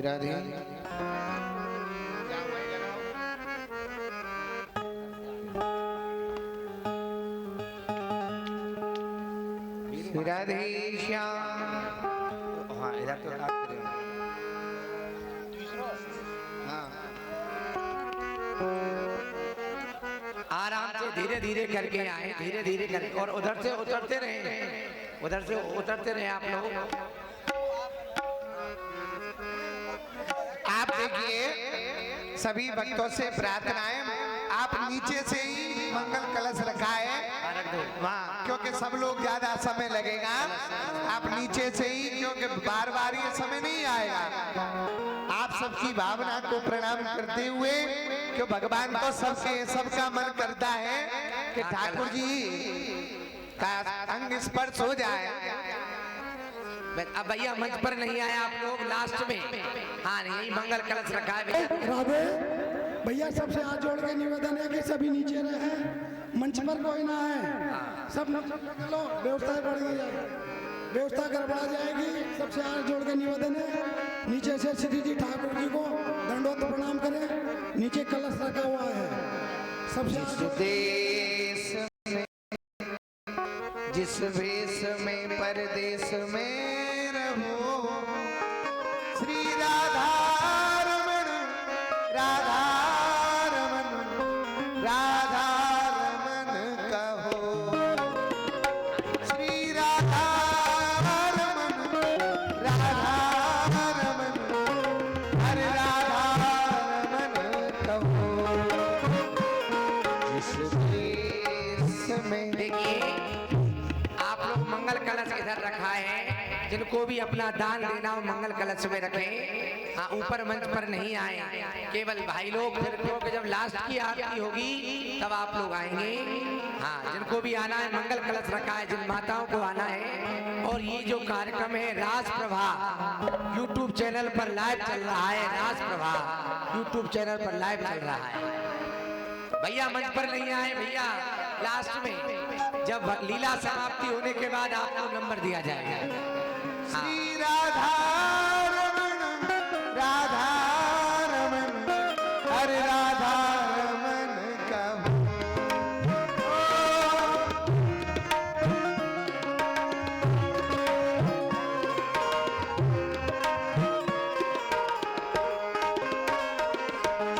राधे राधे श्याम। हाँ इधर तो हाँ आराम से धीरे धीरे करके आए, धीरे धीरे करके, और उधर से उतरते रहे, उधर से उतरते रहे आप लोग। आप देखिए सभी भक्तों से प्रार्थनाएं, आप नीचे से ही मंगल कलश रखा है वहाँ, क्योंकि सब लोग ज्यादा समय लगेगा। आप नीचे से ही, क्योंकि बार बार ये समय नहीं आएगा। आप सबकी भावना को प्रणाम करते हुए, क्यों भगवान को सबका मन करता है कि ठाकुर जी का अंग स्पर्श हो जाए। अब भैया मंच पर नहीं आए आप लोग, लास्ट में। हाँ यही मंगल कलश रखा है भैया। राधे भैया सबसे हाथ जोड़ के निवेदन है कि सभी नीचे रहे, मंच पर कोई ना है, सब चलो, व्यवस्था बढ़ गई है, व्यवस्था गड़बड़ा जाएगी। सबसे हाथ जोड़ के निवेदन है, नीचे से श्री जी ठाकुर जी को दंडोत प्रणाम करें, नीचे कलश रखा हुआ है। सबसे जिस भेष में परदेश में रहो, श्री राधा रमन राधा रमन राधा रमन कहो। श्री राधा रमन राधा रमन हरे राधा रमन कहो। जिस भेष में देखिए आप लोग मंगल कलश इधर रखा है, जिनको भी अपना दान देना हो मंगल कलश में रखें। हाँ ऊपर मंच पर नहीं आए, केवल भाई लोग, फिर क्योंकि जब लास्ट की आरती होगी तब आप लोग आएंगे। हाँ जिनको भी आना है मंगल कलश रखा है, जिन माताओं को आना है। और ये जो कार्यक्रम है रास प्रभा यूट्यूब चैनल पर लाइव चल रहा है, रास प्रभा यूट्यूब चैनल पर लाइव चल रहा है। भैया मंच पर नहीं आए भैया, लास्ट में जब लीला समाप्ति होने के बाद आपको नंबर दिया जाएगा। श्री राधा रमन राधा रमन हरे राधा रमन कहो।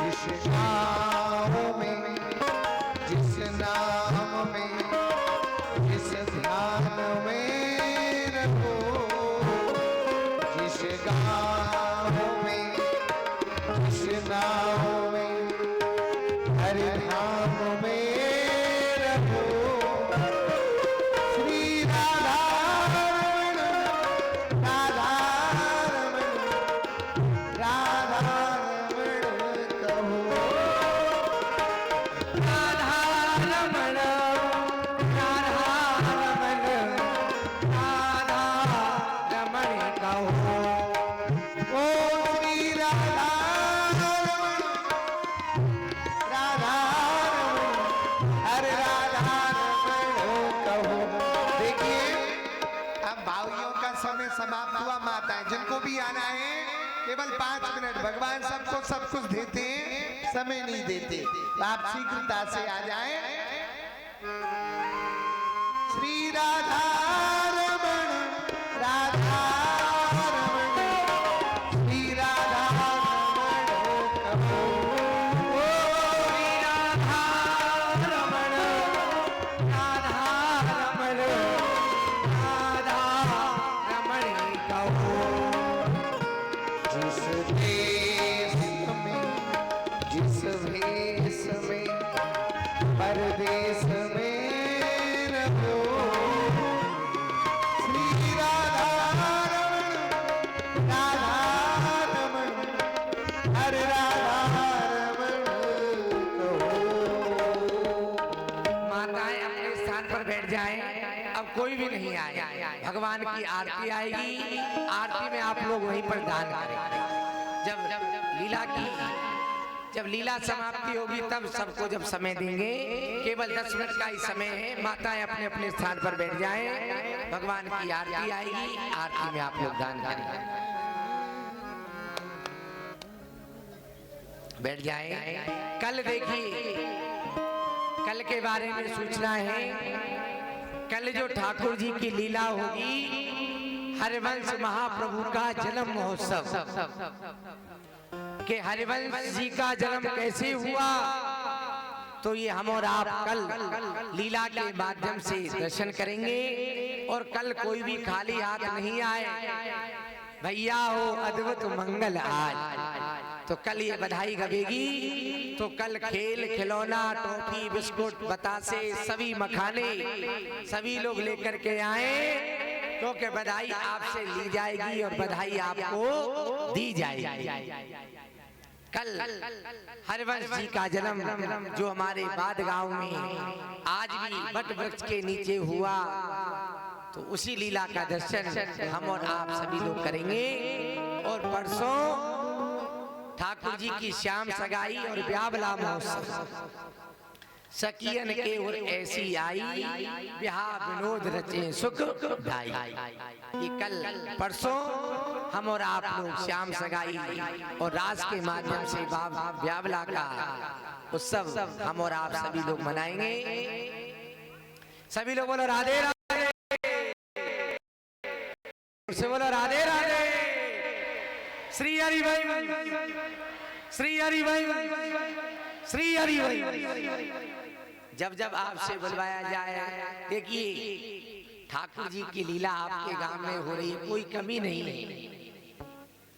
जिस नाम में जिस नाम में जिस ध्यान में रखो, जिस गाँव में जिस नाम में हरे धाम में रखो। श्री राधा रमन राधा रमन राधा रमन कहो। राधा रमण राधा रमण राधा रमण कहो। ओ श्री राधा रमन राधा रमन हरे राधा रमन कहो। देखिए अब भाइयों का समय समाप्त हुआ। माताएं जिनको भी आना है केवल 5 मिनट, भगवान सबको सब कुछ देते हैं, समय नहीं देते, तो आप शीघ्रता से आ जाएं। श्री राधा रमन राधा रमन श्री राधा रमन कहो। ओ श्री राधा रमन राधा रमण राधा रमण कहो। जिस देश में जिस भेष में परदेश में रहो, श्री राधा रमन राधा रमन हरे राधा रमन कहो। माताएं अपने स्थान पर बैठ जाएं, अब कोई भी नहीं आए। भगवान की आरती आएगी, आरती में आप लोग वहीं पर दान करेंगे। जब लीला समाप्ति होगी तब सबको जब समय देंगे, केवल 10 मिनट का ही समय है। माताएं अपने अपने स्थान पर बैठ जाएं, भगवान की आरती आएगी, आरती में आप लोग दान करेंगे। बैठ जाए। कल देखिए, कल के बारे में सूचना है। कल जो ठाकुर जी की लीला होगी, हरिवंश महाप्रभु का जन्म महोत्सव, कि हरिवंश जी का जन्म कैसे हुआ, तो ये हम और आप कल लीला के माध्यम से दर्शन करेंगे। और कल कोई भी खाली हाथ नहीं आए, भैया हो अद्भुत मंगल आज। तो कल ये बधाई गवेगी, तो कल खेल खिलौना टॉफी बिस्कुट बतासे सभी मखाने सभी लोग लेकर के आए, क्योंकि बधाई आपसे ली जाएगी और बधाई आपको दी जाएगी। कल हरिवंश जी का जन्म जो हमारे बाद गांव में आज भी वट वृक्ष के नीचे हुआ, तो उसी लीला का दर्शन हम और आप सभी लोग करेंगे। और परसों ठाकुर जी की श्याम सगाई और ब्यावला महोत्सव, सकियन के और ऐसी आई, ब्याह विनोद रचे सुख ढाई। ये कल परसों हम और आप लोग श्याम सगाई और रास के माध्यम से ब्यावला का उत्सव हम और आप सभी लोग मनाएंगे। सभी लोग बोलो राधे राधे, से बोलो राधे राधे। श्री हरि भाई, श्री हरि भाई, श्री हरि भाई। जब जब आपसे बुलवाया जाए, देखिए ठाकुर जी की लीला आपके गांव में हो रही है, कोई कमी नहीं है।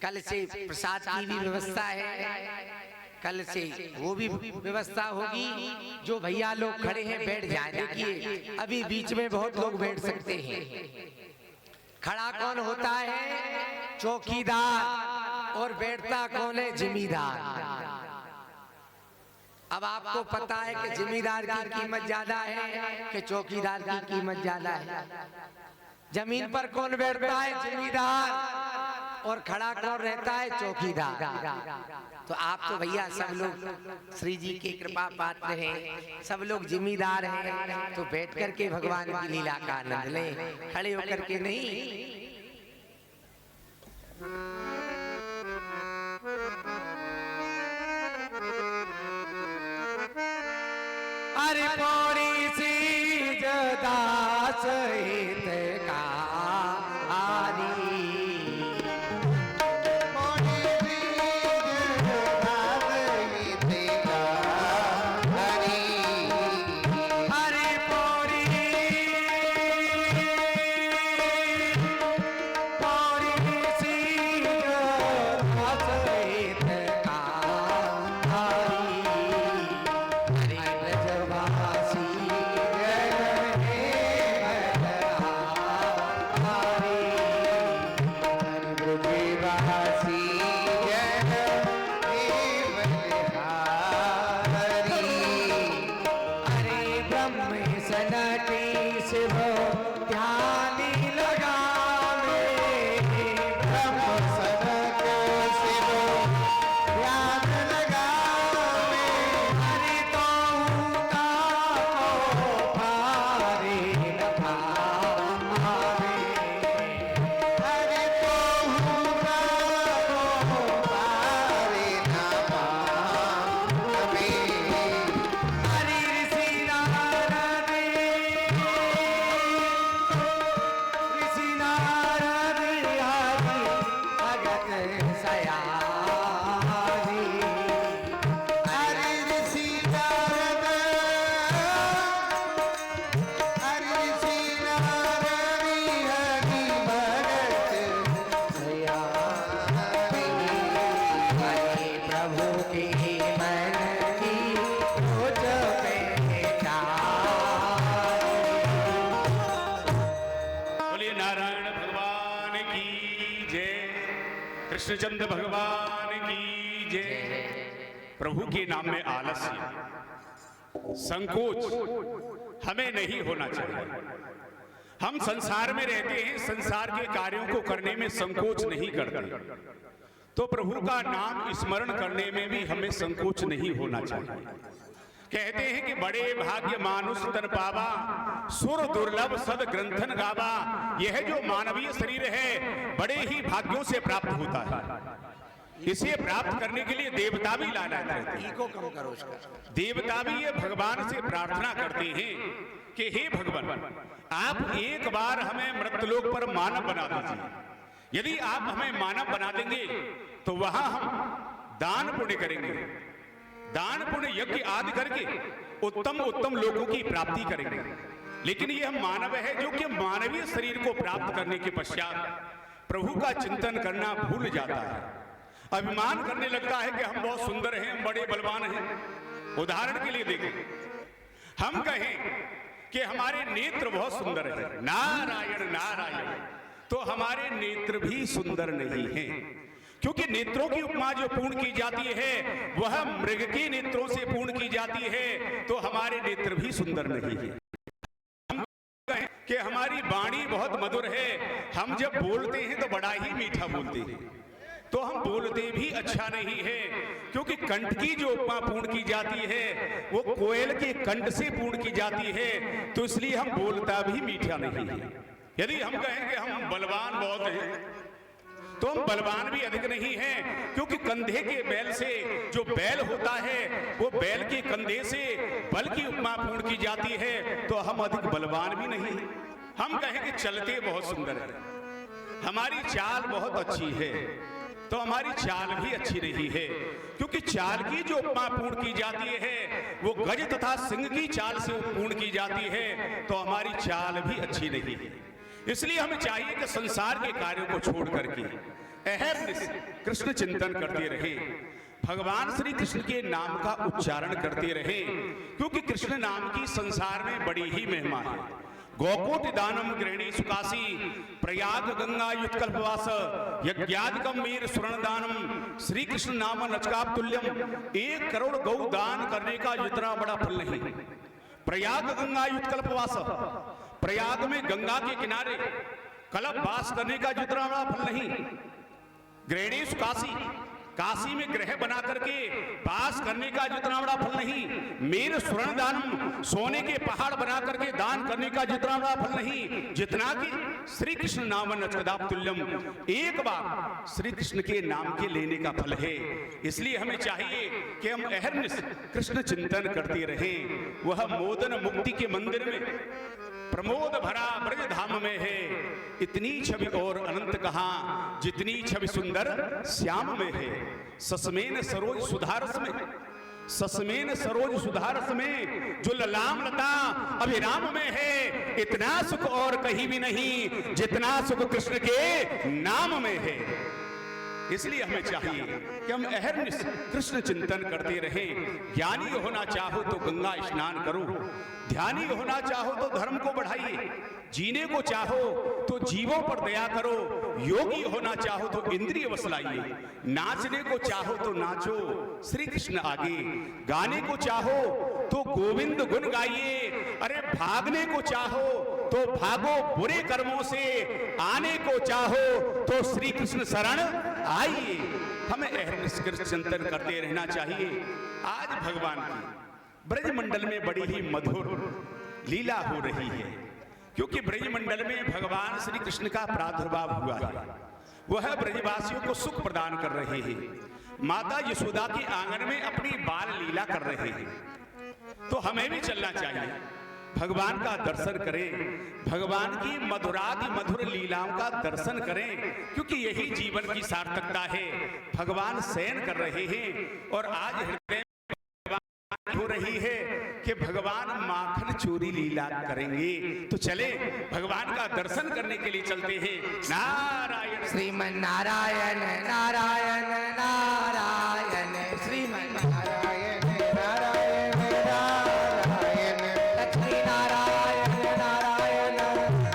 कल से प्रसाद की भी व्यवस्था है, कल से वो भी व्यवस्था होगी। जो भैया लोग खड़े हैं बैठ जाएं। देखिए अभी बीच में बहुत लोग बैठ सकते हैं। खड़ा कौन होता है? चौकीदार। और बैठता कौन है? जिम्मेदार। अब आपको पता है कि जिम्मेदार की कीमत ज्यादा है कि चौकीदार की कीमत ज्यादा है? जमीन पर कौन बैठता है? जिम्मेदार। और खड़ा कौन रहता है? चौकीदार। तो आप तो भैया सब लोग श्री जी की कृपा पात्र हैं, सब लोग जिम्मेदार हैं, तो बैठ करके भगवान की लीला का आनंद लें, खड़े होकर के नहीं। अरे पौड़ी सी जदा सहित का आरी, कृष्णचंद्र भगवान की जय। प्रभु के नाम में आलस्य संकोच हमें नहीं होना चाहिए। हम संसार में रहते हैं, संसार के कार्यों को करने में संकोच नहीं करते, तो प्रभु का नाम स्मरण करने में भी हमें संकोच नहीं होना चाहिए। कहते हैं कि बड़े भाग्य मानुष तन पावा, सुर दुर्लभ सद ग्रंथन गावा। यह जो मानवीय शरीर है बड़े ही भाग्यों से प्राप्त होता है। इसे प्राप्त करने के लिए देवता भी लालायित रहते हैं। ईगो कम करो उसका। देवता भी ये भगवान से प्रार्थना करते हैं कि हे भगवान, आप एक बार हमें मृतलोक पर मानव बना दीजिए। यदि आप हमें मानव बना देंगे तो वहां हम दान पुण्य करेंगे, दान पुण्य यज्ञ आदि करके उत्तम उत्तम लोगों की प्राप्ति करेंगे। लेकिन ये हम मानव है जो कि मानवीय शरीर को प्राप्त करने के पश्चात प्रभु का चिंतन करना भूल जाता है, अभिमान करने लगता है कि हम बहुत सुंदर हैं, हम बड़े बलवान हैं। उदाहरण के लिए देखें, हम कहें कि हमारे नेत्र बहुत सुंदर हैं, नारायण नारायण, तो हमारे नेत्र भी सुंदर नहीं हैं, क्योंकि नेत्रों की उपमा जो पूर्ण की जाती है वह मृग के नेत्रों से पूर्ण की जाती है, तो हमारे नेत्र भी सुंदर नहीं है। हम कहें कि हमारी वाणी बहुत मधुर है, हम जब बोलते हैं तो बड़ा ही मीठा बोलते हैं, तो हम बोलते भी अच्छा नहीं है, क्योंकि कंठ की जो उपमा पूर्ण की जाती है वो कोयल के कंठ से पूर्ण की जाती है, तो इसलिए हम बोलता भी मीठा नहीं है। यदि हम कहें कि हम बलवान बहुत हैं, तो हम बलवान भी अधिक नहीं हैं, क्योंकि कंधे के बैल से जो बैल होता है वो बैल के कंधे से बल की उपमा पूर्ण की जाती है, तो हम अधिक बलवान भी नहीं। हम कहें कि चलते बहुत सुंदर है, हमारी चाल बहुत अच्छी है, तो हमारी चाल भी अच्छी नहीं है, क्योंकि चाल की जो उपमा पूर्ण की जाती है वो गज तथा सिंह की चाल से पूर्ण की जाती है, तो हमारी चाल भी अच्छी नहीं है। इसलिए हमें चाहिए कि संसार के कार्यों को छोड़ करके अहर्निश कृष्ण चिंतन करते रहे, भगवान श्री कृष्ण के नाम का उच्चारण करते रहे, क्योंकि कृष्ण नाम की संसार में बड़ी ही महिमा है। गोकोटि दानम गृहिणी सुकाशी, प्रयाग गंगा युत्कल्पवास, यज्ञादिकम मीर स्वर्ण दानम, श्री कृष्ण नाम नचकाप तुल्यम। 1 करोड़ गौ दान करने का जितना बड़ा फल नहीं। प्रयाग गंगा युत्कल्पवास, प्रयाग में गंगा के किनारे कल्प वास करने का जितना बड़ा फल नहीं। गृहिणी सुकाशी, काशी में ग्रह बना करके वास करने का जितना बड़ा फल नहीं। मेर स्वर्ण दानम, सोने के पहाड़ बना करके दान करने का जितना बड़ा फल नहीं, जितना कि श्री कृष्ण नाम नचकदाप तुल्यम, एक बार श्री कृष्ण के नाम के लेने का फल है। इसलिए हमें चाहिए कि हम अहर्निश कृष्ण चिंतन करते रहें। वह मोदन मुक्ति के मंदिर में प्रमोद भरा ब्रज धाम में है, इतनी छवि और अनंत कहां, जितनी छवि सुंदर श्याम में है। ससमेन सरोज सुधारस में, ससमेन सरोज सुधारस में, जो ललाम लता अभिराम में है, इतना सुख और कहीं भी नहीं जितना सुख कृष्ण के नाम में है। इसलिए हमें चाहिए कि हम अहर्निश कृष्ण चिंतन करते रहें। ज्ञानी होना चाहो तो गंगा स्नान करो, ध्यानी होना चाहो तो धर्म को बढ़ाइए, जीने को चाहो तो जीवों पर दया करो, योगी होना चाहो तो इंद्रिय वश लाइए, नाचने को चाहो तो नाचो श्री कृष्ण आगे, गाने को चाहो तो गोविंद गुण गाइए, अरे भागने को चाहो तो भागो बुरे कर्मों से, आने को चाहो तो श्री कृष्ण शरण आइए। हमें अहर्निश कृष्ण चिंतन करते रहना चाहिए। आज भगवान की ब्रजमंडल में बड़ी ही मधुर लीला हो रही है, क्योंकि ब्रजमंडल में भगवान श्री कृष्ण का प्रादुर्भाव हुआ है। वह ब्रजवासियों को सुख प्रदान कर रहे हैं, माता यशोदा के आंगन में अपनी बाल लीला कर रहे हैं। तो हमें भी चलना चाहिए, भगवान का दर्शन करें, भगवान की मधुरादि मधुर लीलाओं का दर्शन करें, क्योंकि यही जीवन की सार्थकता है। भगवान शयन कर रहे हैं और आज हृदय में हो रही है कि भगवान माखन चोरी लीला करेंगे। तो चले भगवान का दर्शन करने के लिए चलते हैं। नारायण श्रीमन नारायण नारायण नारायण, श्रीमन नारायण नारायण नारायण, लक्ष्मी नारायण नारायण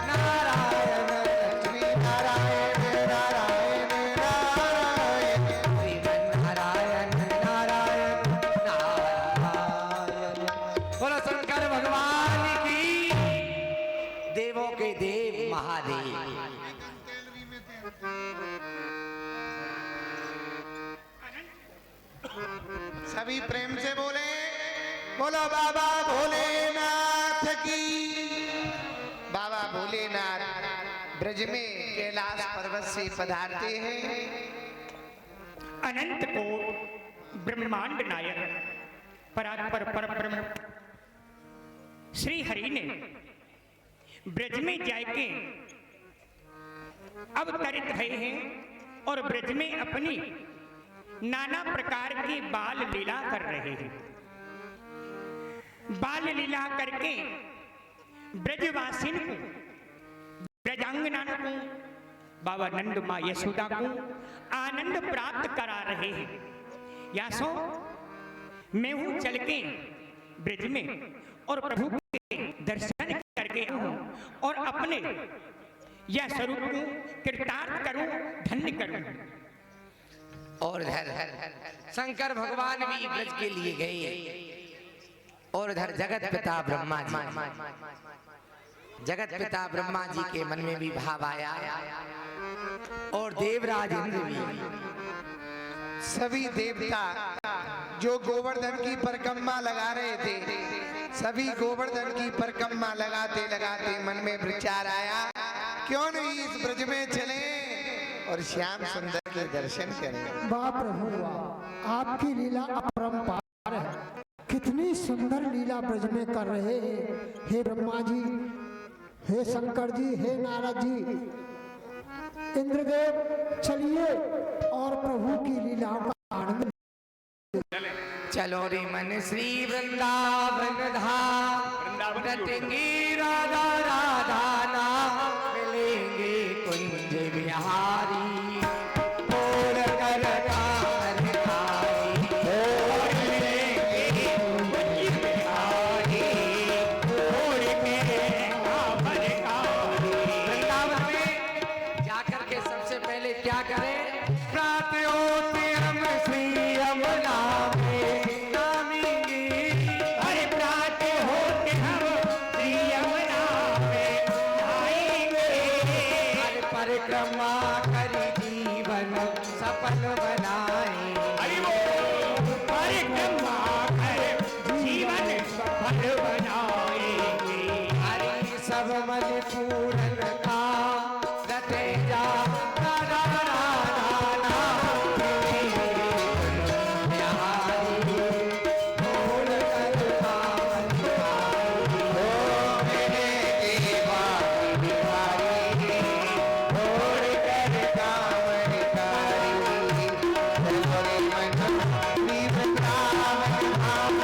नारायण, लक्ष्मी नारायण नारायण नारायण, श्रीमन नारायण नारायण नारायण। बोलो शंकर भगवान की, देवों के देव महादेव। सभी प्रेम से बोले, बोलो बाबा भोलेनाथ की। बाबा भोलेनाथ ब्रज में कैलाश पर्वत से पधारते हैं। अनंत को ब्रह्मांड नायक परात्पर परब्रह्म श्री हरि ने ब्रज में जाके अवतरित भये हैं और ब्रज में अपनी नाना प्रकार की बाल लीला कर रहे हैं। बाल लीला करके ब्रजवासिन को, ब्रजांगना को, बाबा नंद मां यशोदा को आनंद प्राप्त करा रहे हैं। यासो मैं हूं चल के ब्रज में और प्रभु के दर्शन करके आऊं और अपने यह स्वरूप को कृतार्थ करूं, धन्य करूं। और इधर शंकर भगवान भी ब्रज के लिए गए और इधर जगत पिता ब्रह्मा जी के मन में भी भाव आया और देवराज इंद्र भी, सभी देवता जो गोवर्धन की परिक्रमा लगा रहे थे, सभी गोवर्धन की परिक्रमा लगाते लगाते मन में विचार आया, क्यों नहीं इस ब्रज में चले और श्याम सुंदर के दर्शन करें। वाह प्रभु वाह, आपकी लीला अपरंपार है। कितनी सुंदर लीला ब्रज में कर रहे हैं। हे ब्रह्मा जी, हे शंकर जी, हे नारद जी, इंद्रदेव, चलिए और प्रभु की लीलाओं का आनंद। चलो रे मन श्री वृंदावन धाम, रटेंगे राधा राधा नाम, मिलेंगे कुंज बिहारी, तोड़ कर कार खाई, तोड़ मिलेंगे कुंज बिहारी, तोड़ के कांवर कारी। वृंदावन में जाकर के सबसे पहले क्या करें? प्रातः होते हम श्री यमुना में नामेंगे, अरे प्रातः होते हम श्री यमुना में नहाएंगे, अरे परिक्रमा कर जीवन सफल बनाए, अरे वो परिक्रमा कर जीवन सफल बनाएंगे, अरे सब मन पूर्ण का रटे जा राधा राधा नाम, बिहारी बोल कर कामन कारी, ओ मेरे देवा बिहारी, बोल कर कामन कारी, चलो रे मन श्री वृंदावन धाम,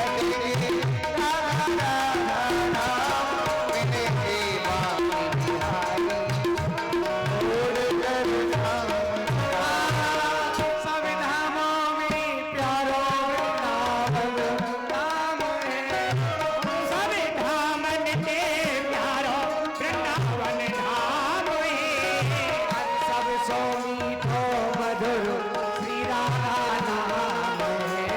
रटेंगे राधा राधा नाम, मेरे देवा बिहारी, बोल कर कामन कारी। सब धामों में प्यारो वृंदावन धाम है, सब धामन के प्यारो वृंदावन धाम है, सब सो मीठो मधुर श्री राधा नाम है,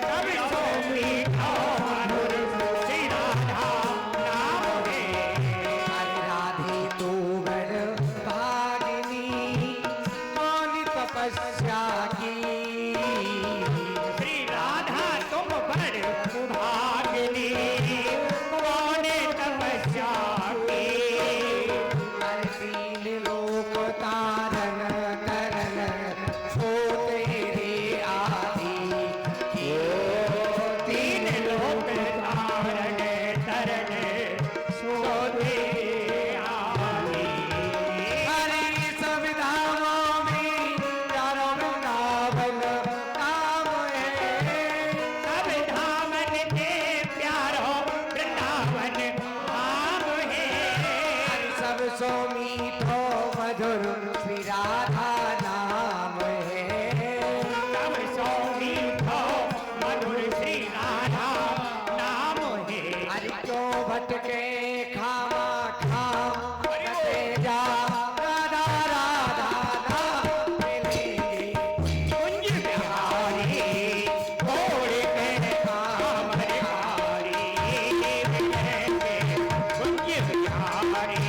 सब सो मीठो मधुर श्री राधा नाम है। अरे राधे तू बड़ भागिनी, कौन तपस्या की, श्री राधा तुम बड़ भागिनी, कौन तपस्या की, अरे तीन लोक तारन करन सो तेरे आदि, तीन लोक तारन तरन सो तेरे आदि। अरे सब धामों में प्यारो वृंदावन धाम है, सब धामन के प्यारो वृंदावन धाम है, अरे सब सो मीठो मधुर श्री राधा नाम है, सब सो मीठो मधुर श्री राधा नाम है। अरे क्यों भटके खामा खाम, रटे जा राधा राधा नाम, मिलेंगे कुंज बिहारी, तोड़ के कामन कारी, मिलेंगे कुंज बिहारी,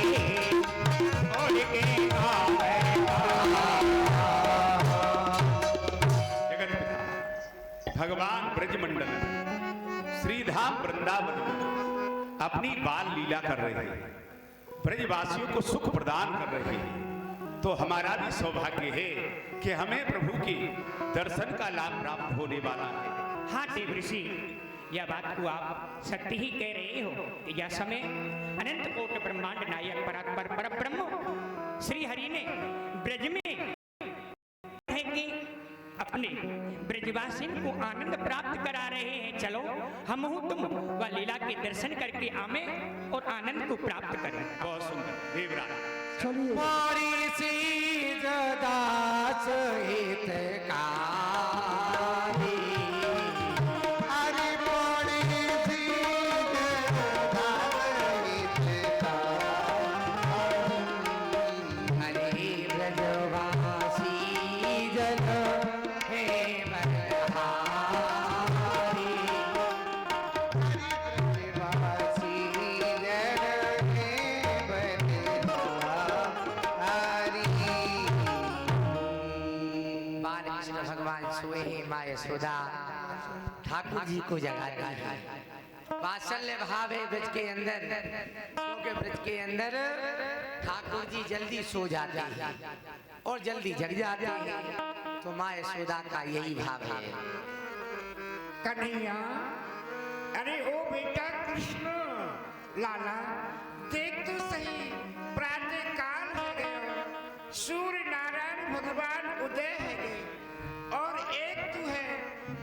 तोड़ के कामन कारी। जगत पिता भगवान ब्रजमंडल श्रीधाम वृंदावन में अपनी बाल लीला कर रहे हैं, ब्रजवासियों को सुख प्रदान कर रहे हैं। तो हमारा भी सौभाग्य है कि हमें प्रभु के दर्शन का लाभ प्राप्त होने वाला है। हाँ देव ऋषि, यह बात को आप सत्य ही कह रहे हो कि यह समय अनंत कोटि ब्रह्मांड नायक परात्पर परब्रह्म श्री हरि ने ब्रज में है कि अपने ब्रजवासिन को आनंद प्राप्त करा रहे हैं। चलो हम तुम व लीला के दर्शन करके आवे और आनंद को प्राप्त करें। बहुत सुंदर देवराज। चलिए मोरी सी दास हितकारी, हरि मोरी सीज दास हितकारी, हरि ब्रजवासी जन हे बलहारी, ब्रजवासी जन हे बलिहारी। बालकृष्ण भगवान सोए माँ यशोदा ठाकुर जी को जगाती है। वात्सल्य भाव है ब्रज के अंदर, क्योंकि ब्रज के अंदर ठाकुर जी जल्दी सो जाते हैं और जल्दी जग जाते हैं। तो माँ यशोदा का यही भाव है। कन्हैया, अरे ओ बेटा कृष्ण लाला, देख तो सही, प्रातः काल है गयो, सूर्य नारायण भगवान उदय है गए, और एक तू है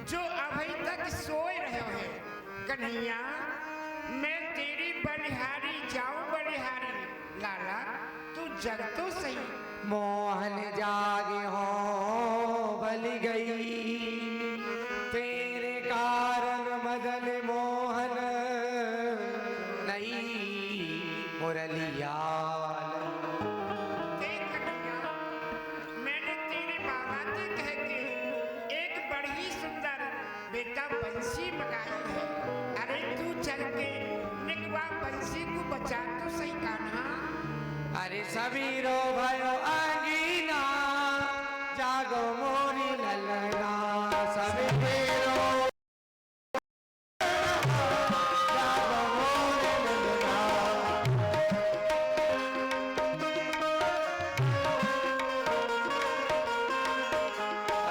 जो अभी तक सोए रहे है। कन्हैया, मैं तेरी बलिहारी जाऊं बलिहारी। लाला, तू जग तो सही। मोहन जागे हो बलि गई, तेरे कारण मदन मोहन नहीं मुरलिया। देख कन्हैया, मैंने तेरे बाबा से कह के एक बड़ी सुंदर बेटा बंसी मंगाई है। अरे तू चल के निकवा बंसी को बचा तो सही कान्हा। अरे सबीरो भयो अंगीना, जागो मोरी ललना। सबीरो जागो मोरी ललना।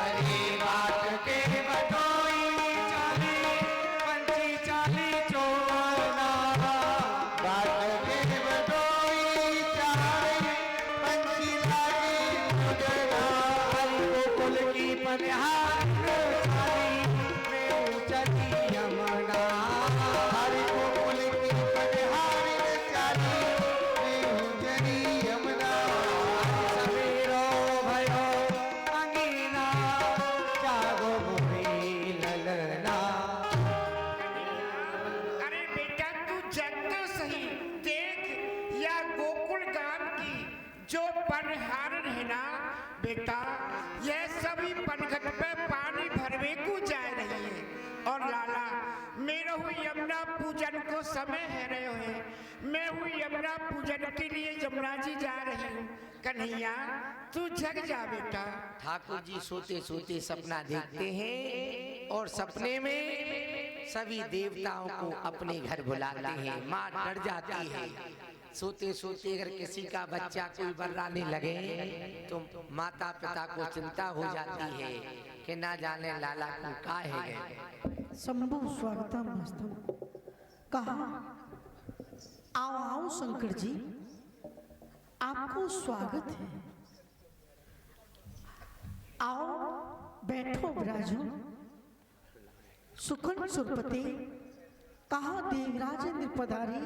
अरे बात के बटोई चाली, पंछी चाली चोरना। बात के बटोई चाली, पंछी लागी उड़ना। हरि गोकुल की पनिहार चाली, में चली यमुना। हरि गोकुल की पनिहारिन चाली, में उजड़ी यमुना। सबेरो भयो अंगीना, जागो मोरी ललना। अरे बेटा तू जग तो सही, देख या गोकुल गांव की जो पनहारन है ना बेटा, यह सभी पनघट पे पानी भरवे को जा रही है। और लाला, मेरा हुई यमुना पूजन को समय है रहे हुए, मैं हुई यमुना पूजन के लिए यमुना जी जा रही हूँ। कन्हैया, तू जग जा बेटा। ठाकुर जी सोते सोते सपना देखते हैं और सपने में सभी देवताओं को अपने घर बुलाते हैं। माँ डर जाती है। सोते सोते अगर किसी का बच्चा कोई बर्राने लगे तो माता पिता को चिंता हो जाती है कि ना जाने लाला को का है। शंभु स्वागतम मस्तम। कहा आओ आओ शंकर जी, आपको स्वागत है। आओ बैठो विराजो। सुखन सुरपते, कहा देवराजेंद्र पधारे।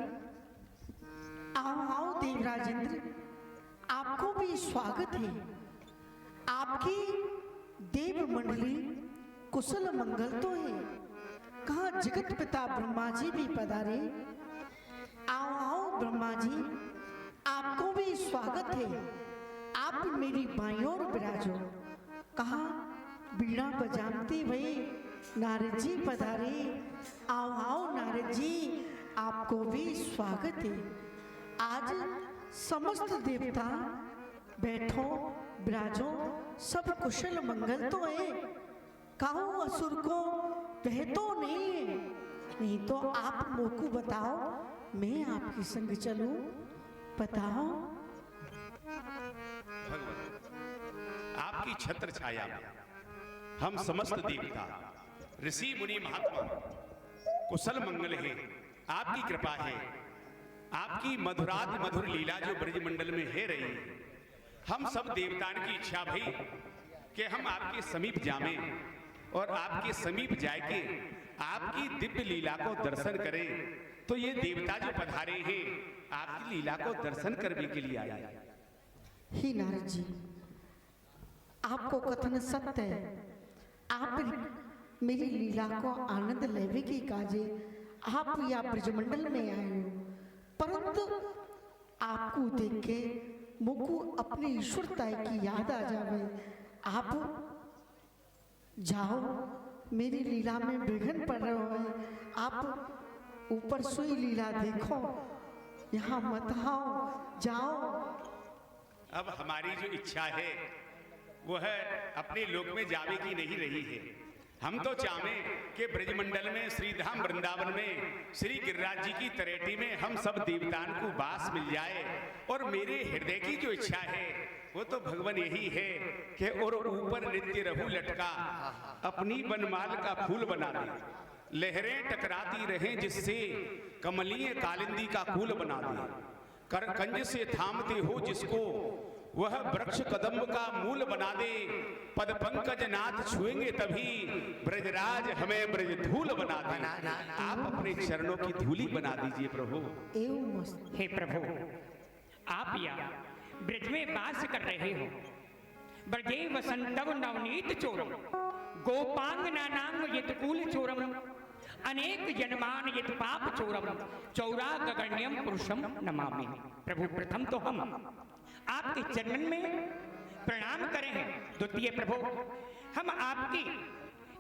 आओ आओ देवराजेंद्र, आपको भी स्वागत है। आपकी देव मंडली कुशल मंगल तो है। कहा जगत पिता ब्रह्मा जी भी पधारे। आओ आओ ब्रह्मा जी, आपको भी स्वागत है। आप मेरी बाईं ओर विराजो। कहा बीड़ा बजाते हुए नारद जी पधारे। आओ आओ नारद जी, आपको भी स्वागत है। आज समस्त देवता बैठो विराजो, सब कुशल मंगल तो है। कहो असुर को वह तो नहीं है, नहीं तो आप मोको बताओ, मैं आपके संग चलूं। बताओ। भगवत आपकी छत्र छाया में हम समस्त देवता ऋषि मुनि महात्मा कुशल मंगल है, आपकी कृपा है, आपकी मधुरात मधुर लीला जो ब्रजमंडल में है रही है। हम सब देवताओं की इच्छा भई कि हम आपके समीप जावे और आपके समीप जाके आपकी दिव्य लीला को दर्शन करें। तो ये देवता जो पधारे हैं आपकी लीला को दर्शन करने के लिए आए। ही नारद जी, आपको कथन सत्य है। आप मेरी लीला को आनंद लेवे की काजे आप या ब्रजमंडल में आए हो, परंतु आपको देख के मुझको अपनी ईश्वरता की याद आ जावे। आप जाओ, मेरी लीला में विघ्न पड़ रहे हो, आप ऊपर सुई लीला देखो, यहाँ मत आओ, जाओ। अब हमारी जो इच्छा है वह अपने लोक में जावे की नहीं रही है। हम तो चाहें कि ब्रजमंडल में श्रीधाम वृंदावन में श्री गिरिराज जी की तरेटी में हम सब देवताओं को वास मिल जाए। और मेरे हृदय की जो इच्छा है वो तो भगवान यही है कि और ऊपर नित्य रहू लटका, अपनी बनमाल का फूल बना दे, लहरें टकराती रहें जिससे कमलीय कालिंदी का फूल बना दे, कर कंज से थामते हो जिसको वह वृक्ष कदम्ब का मूल बना दे, पद पंकज नाथ छुएंगे तभी ब्रजराज हमें ब्रज धूल बना दे। आप अपने चरणों की धूली बना दीजिए प्रभु। एवं मस्त। हे प्रभु, आप या ब्रज में वास कर रहे हो। ब्रजे वसंतव नवनीत चोरम, गोपांगनानांग यत्कूल चोरम, अनेक जन्मान यत पाप चोरम, चौरा गगण्यम पुरुषम नमामि। प्रभु, प्रथम तो हम आपके चरणन में प्रणाम करें हैं। द्वितीय प्रभु, हम आपकी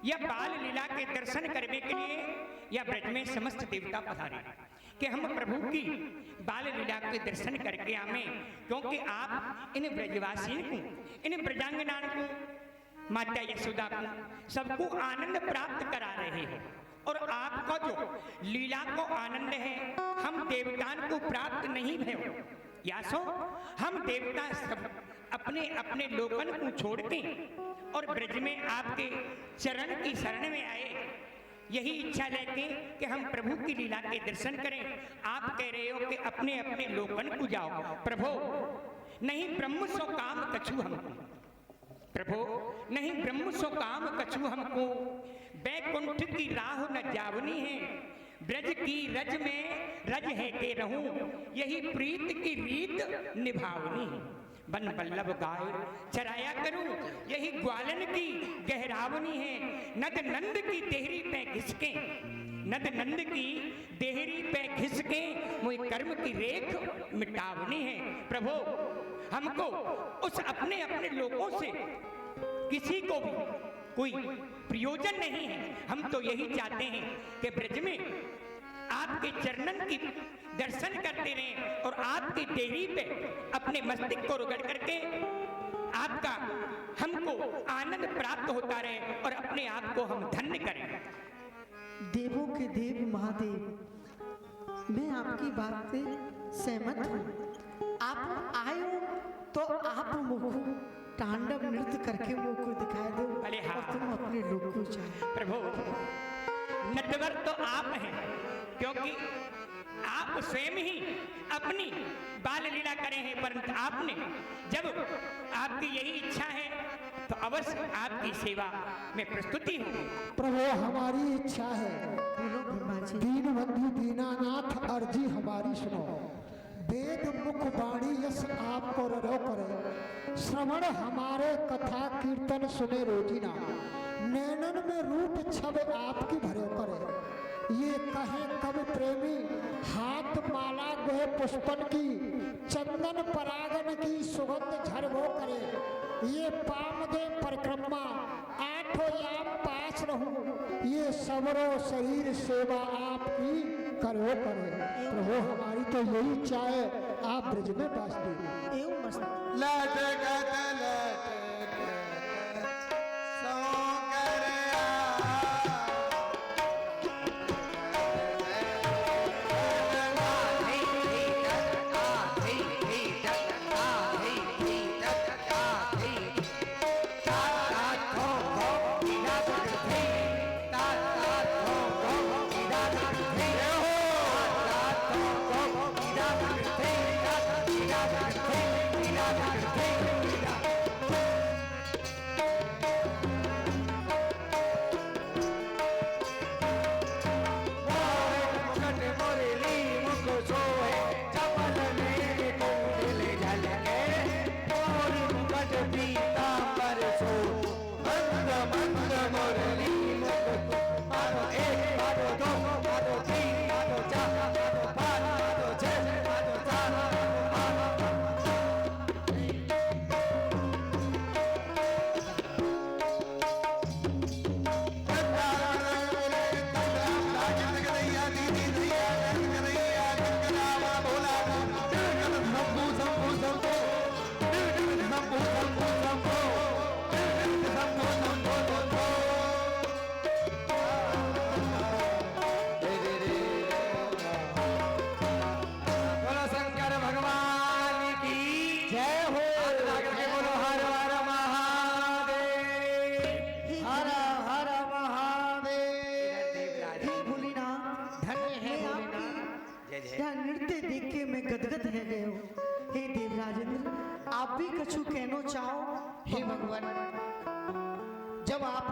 यह बाल लीला के दर्शन करने के लिए या ब्रज में समस्त देवता पधारे कि हम प्रभु की बाल लीला के दर्शन करके आवे, क्योंकि आप इन ब्रजवासियों को, इन ब्रजांगना को, माता यशोदा को, सबको आनंद प्राप्त करा रहे हैं। और आपका जो लीला को आनंद है हम देवताओं को प्राप्त नहीं भयो। यासो हम देवता सब अपने अपने लोकन को छोड़ के और ब्रज में आपके चरण की शरण में आए, यही इच्छा लेके कि हम प्रभु की लीला के दर्शन करें। आप कह रहे हो कि अपने अपने लोकन को जाओ। प्रभु, नहीं ब्रह्म सो काम कछु हमको, प्रभु नहीं ब्रह्म सो काम कछु हमको, बैकुंठ की राह न जावनी है, ब्रज की रज में रज है के रहूं, यही प्रीत की रीत निभावनी है। बन बल्लभ गाय चराया करूं, यही ग्वालन की गहरावनी है, नद नंद की देहरी पे घिसके, नद नंद की देहरी पे घिसके, मुझे कर्म की रेख मिटावनी है। प्रभु, हमको उस अपने अपने लोगों से किसी को भी कोई प्रयोजन नहीं है। हम तो यही चाहते हैं कि ब्रज में आपके चरणन की दर्शन करते रहें और आपकी देहरी पे अपने मस्तिष्क को रगड़ करके आपका हमको आनंद प्राप्त होता रहे और अपने आप को हम धन्य करें। देवों के देव महादेव, मैं आपकी बात से सहमत हूँ। आप आए हो तो आप मुझको तांडव नृत्य करके मुझको दिखाई दो और तुम अपने लोग को जाओ। प्रभु, नटवर तो आप हैं, क्योंकि आप स्वयं ही अपनी बाल लीला करे हैं, परंतु आपने जब आपकी यही इच्छा है तो अवश्य आपकी सेवा में प्रस्तुति होगी। प्रभु, हमारी इच्छा है, बोलो ब्रह्मा जी। दीन बंधु दीनानाथ अर्जी हमारी सुनो, वेद मुख वाणी यश आपको रो करे, श्रवण हमारे कथा कीर्तन सुने रोजीना, नैनन में रूप छब आपकी भरे करे, ये कहे कवि प्रेमी हाथ माला गोहे पुष्पन की, चंदन परागन की सुगंध झरबो करे, ये पामदे परिक्रमा आठों याम पास रहूं, ये सबरो शरीर सेवा आपकी करो करे। प्रभु, हमारी तो यही इच्छा है, आप ब्रज में वास दीजिए। एवं मस्त। लटकत लटकत सो कर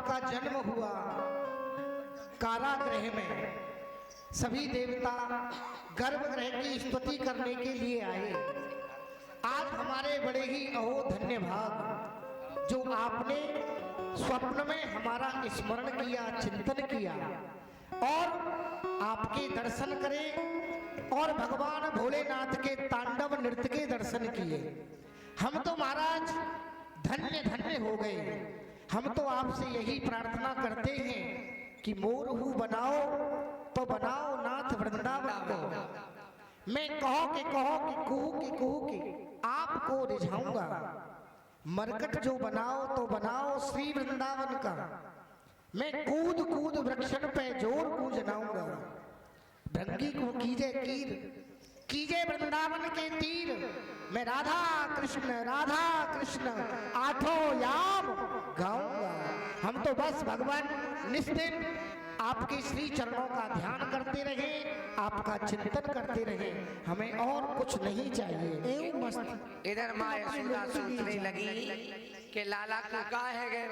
आपका जन्म हुआ कारागृह में, सभी देवता गर्भगृह की स्तुति करने के लिए आए। आज हमारे बड़े ही अहो धन्य भाग जो आपने स्वप्न में हमारा स्मरण किया, चिंतन किया और आपके दर्शन करे और भगवान भोलेनाथ के तांडव नृत्य के दर्शन किए। हम तो महाराज धन्य धन्य हो गए। हम तो आपसे यही प्रार्थना करते हैं कि मोरहू बनाओ तो बनाओ नाथ वृंदावन को। मैं कहो कि कुहू के आपको रिझाऊंगा। मरकट जो बनाओ तो बनाओ श्री वृंदावन का। मैं कूद कूद वृक्षण पे जोर को जनाऊंगा। भृंगी को कीजे वृंदावन के तीर। मैं राधा कृष्ण आठों याम गाऊंगा। हम तो बस भगवान निस्दिन आपके श्री चरणों का ध्यान करते रहे, आपका चिंतन करते रहे, हमें और कुछ नहीं चाहिए। मस्त इधर माँ यशोदा सोचने लगी कि लाला को काहे गए।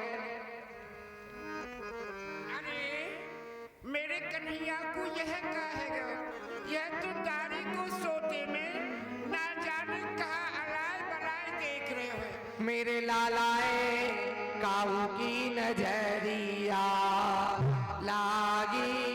अरे मेरे कन्हैया को यह काहे गए। यह तो दारी को सोते में ना जाने कहाँ अलाय बलाय देख रहे हो। मेरे लालाए काऊ की नजरिया लागी